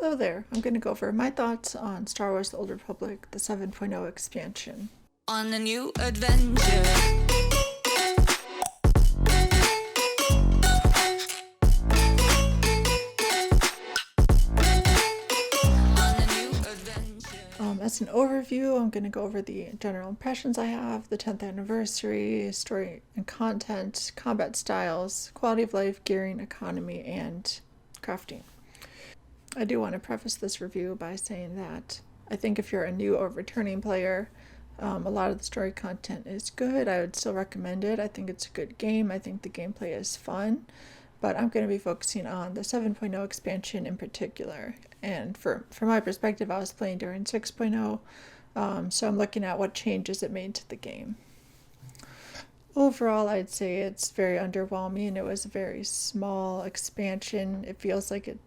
Hello there, I'm going to go over my thoughts on Star Wars The Old Republic, the 7.0 expansion. On a new adventure. As an overview, I'm going to go over the general impressions I have, the 10th anniversary, story and content, combat styles, quality of life, gearing, economy, and crafting. I do want to preface this review by saying that I think if you're a new or returning player, a lot of the story content is good. I would still recommend it. I think it's a good game. I think the gameplay is fun. But I'm going to be focusing on the 7.0 expansion in particular. And from my perspective, I was playing during 6.0, so I'm looking at what changes it made to the game. Overall, I'd say it's very underwhelming. It was a very small expansion. It feels like it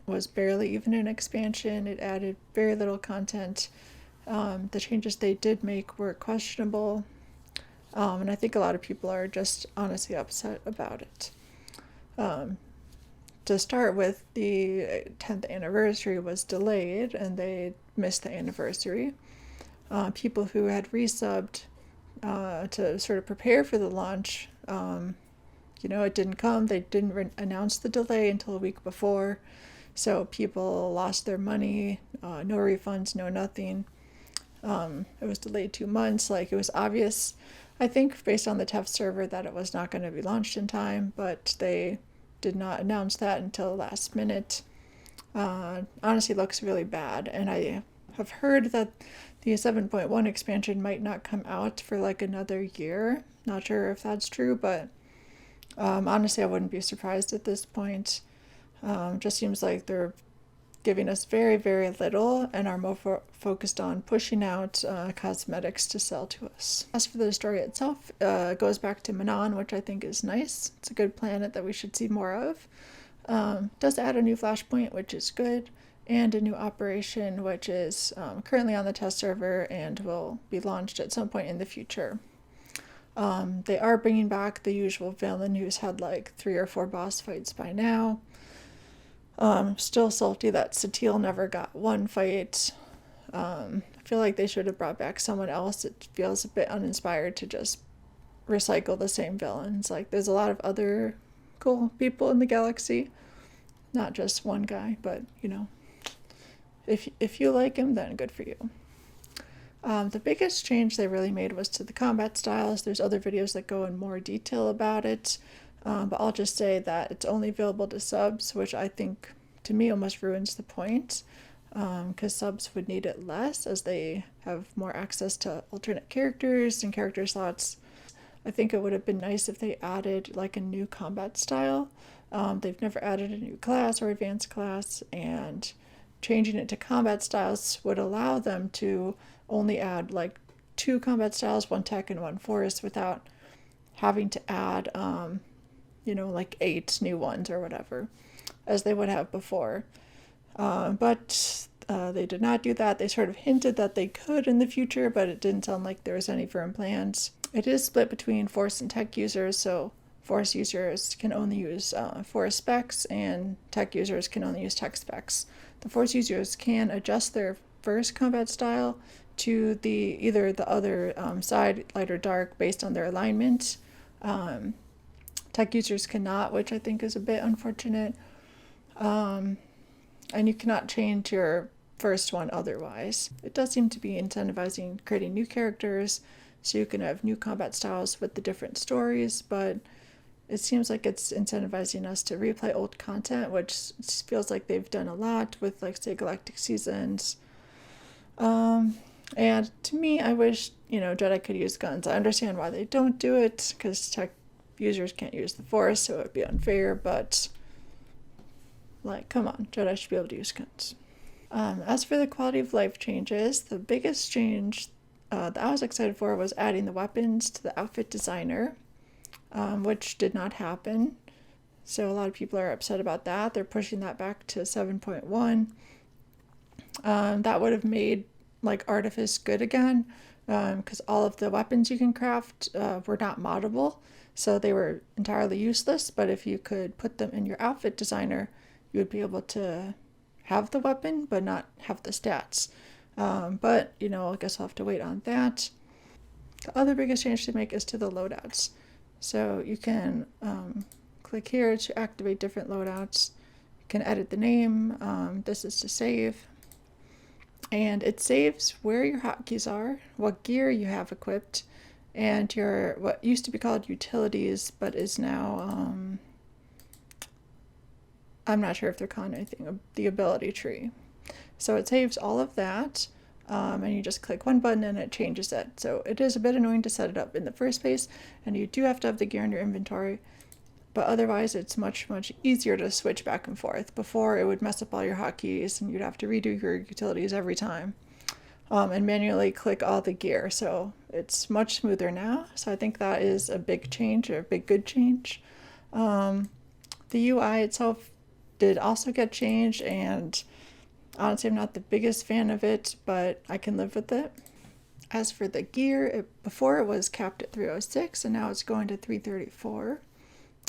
was barely even an expansion. It added very little content. The changes they did make were questionable, and I think a lot of people are just honestly upset about it. To start with, the 10th anniversary was delayed and they missed the anniversary. People who had resubbed to sort of prepare for the launch, it didn't come. They didn't announce the delay until a week before, so people lost their money, no refunds, no nothing. It was delayed 2 months. It was obvious, I think, based on the test server, that it was not going to be launched in time, but they did not announce that until the last minute. Honestly, looks really bad, and I have heard that the 7.1 expansion might not come out for another year. Not sure if that's true, but honestly, I wouldn't be surprised at this point. Just seems like they're giving us very, very little and are more focused on pushing out cosmetics to sell to us. As for the story itself, it goes back to Manon, which I think is nice. It's a good planet that we should see more of. Does add a new flashpoint, which is good, and a new operation, which is currently on the test server and will be launched at some point in the future. They are bringing back the usual villain who's had 3 or 4 boss fights by now. Still salty that SWTOR never got one fight. I feel like they should have brought back someone else. It feels a bit uninspired to just recycle the same villains. There's a lot of other cool people in the galaxy, not just one guy, but if you like him, then good for you. The biggest change they really made was to the combat styles. There's other videos that go in more detail about it. But I'll just say that it's only available to subs, which I think, to me, almost ruins the point, because subs would need it less as they have more access to alternate characters and character slots. I think it would have been nice if they added a new combat style. They've never added a new class or advanced class, and changing it to combat styles would allow them to only add 2 combat styles, 1 tech and 1 force, without having to add 8 new ones or whatever, as they would have before. But they did not do that. They sort of hinted that they could in the future, but it didn't sound like there was any firm plans. It is split between Force and Tech users, so Force users can only use Force specs, and Tech users can only use Tech specs. The Force users can adjust their first combat style to either the other side, light or dark, based on their alignment. Tech users cannot, which I think is a bit unfortunate. And you cannot change your first one otherwise. It does seem to be incentivizing creating new characters so you can have new combat styles with the different stories, but it seems like it's incentivizing us to replay old content, which feels like they've done a lot with, say, Galactic Seasons. And to me, I wish, Jedi could use guns. I understand why they don't do it, because Tech users can't use the Force, so it would be unfair, but come on, Jedi should be able to use guns. As for the quality of life changes, the biggest change that I was excited for was adding the weapons to the outfit designer, which did not happen. So a lot of people are upset about that. They're pushing that back to 7.1. That would have made Artifice good again, because all of the weapons you can craft were not moddable, so they were entirely useless. But if you could put them in your outfit designer, you would be able to have the weapon but not have the stats. But, I guess I'll have to wait on that. The other biggest change to make is to the loadouts. So you can click here to activate different loadouts. You can edit the name. This is to save. And it saves where your hotkeys are, what gear you have equipped, and your what used to be called utilities, but is now, I'm not sure if they're calling anything, the ability tree. So it saves all of that. And you just click one button and it changes it. So it is a bit annoying to set it up in the first place, and you do have to have the gear in your inventory, but otherwise it's much easier to switch back and forth. Before, it would mess up all your hotkeys and you'd have to redo your utilities every time, and manually click all the gear. So it's much smoother now. So I think that is a big change, or a big good change. The UI itself did also get changed, and honestly, I'm not the biggest fan of it, but I can live with it. As for the gear, before it was capped at 306, and now it's going to 334.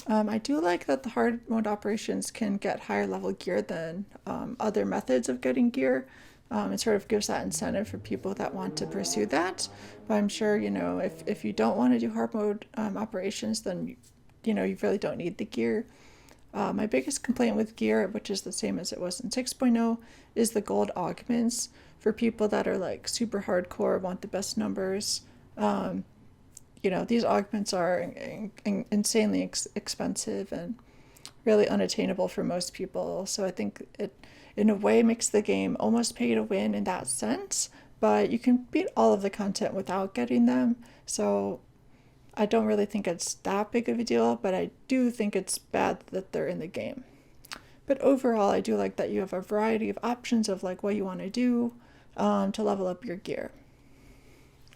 I do like that the hard mode operations can get higher level gear than other methods of getting gear. It sort of gives that incentive for people that want to pursue that. But I'm sure, if you don't want to do hard mode operations, then, you really don't need the gear. My biggest complaint with gear, which is the same as it was in 6.0, is the gold augments for people that are like super hardcore, want the best numbers. These augments are insanely expensive and really unattainable for most people. So I think it, in a way, makes the game almost pay to win in that sense, but you can beat all of the content without getting them. So I don't really think it's that big of a deal, but I do think it's bad that they're in the game. But overall, I do like that you have a variety of options of like what you want to do to level up your gear.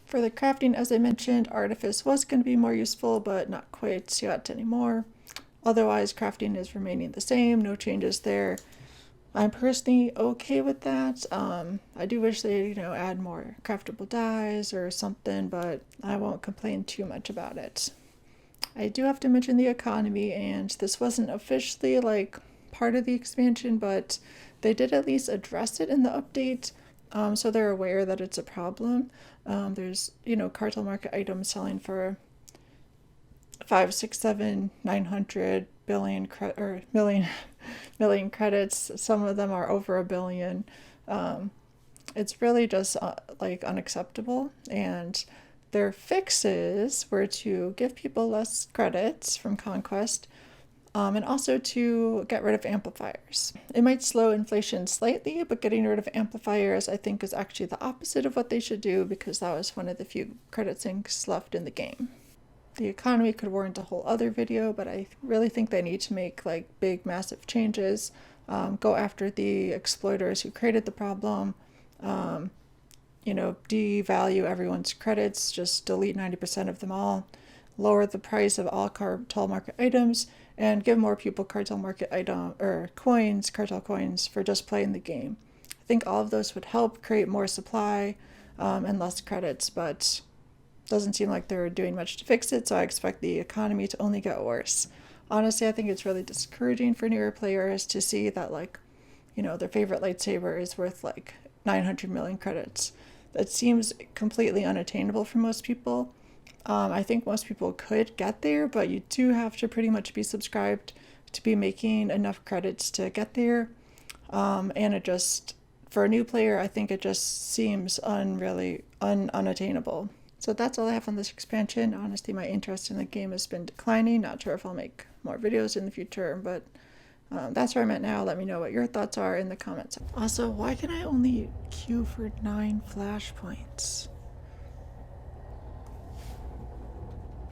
For the crafting, as I mentioned, Artifice was going to be more useful, but not quite yet anymore. Otherwise, crafting is remaining the same, no changes there. I'm personally okay with that. I do wish they, add more craftable dyes or something, but I won't complain too much about it. I do have to mention the economy, and this wasn't officially part of the expansion, but they did at least address it in the update, so they're aware that it's a problem. There's, cartel market items selling for 5, 6, 7, 900 billion million credits. Some of them are over 1 billion. It's really just unacceptable, and their fixes were to give people less credits from conquest, and also to get rid of amplifiers. It might slow inflation slightly, but getting rid of amplifiers I think is actually the opposite of what they should do, because that was one of the few credit sinks left in the game. The economy could warrant a whole other video, but I really think they need to make big, massive changes. Go after the exploiters who created the problem. Devalue everyone's credits, just delete 90% of them all. Lower the price of all cartel market items, and give more people cartel market cartel coins for just playing the game. I think all of those would help create more supply and less credits, but doesn't seem like they're doing much to fix it, so I expect the economy to only get worse. Honestly, I think it's really discouraging for newer players to see that their favorite lightsaber is worth 900 million credits. That seems completely unattainable for most people. I think most people could get there, but you do have to pretty much be subscribed to be making enough credits to get there. And it just, for a new player, I think it just seems unattainable. So that's all I have on this expansion. Honestly, my interest in the game has been declining. Not sure if I'll make more videos in the future, but that's where I'm at now. Let me know what your thoughts are in the comments. Also, why can I only queue for 9 flashpoints?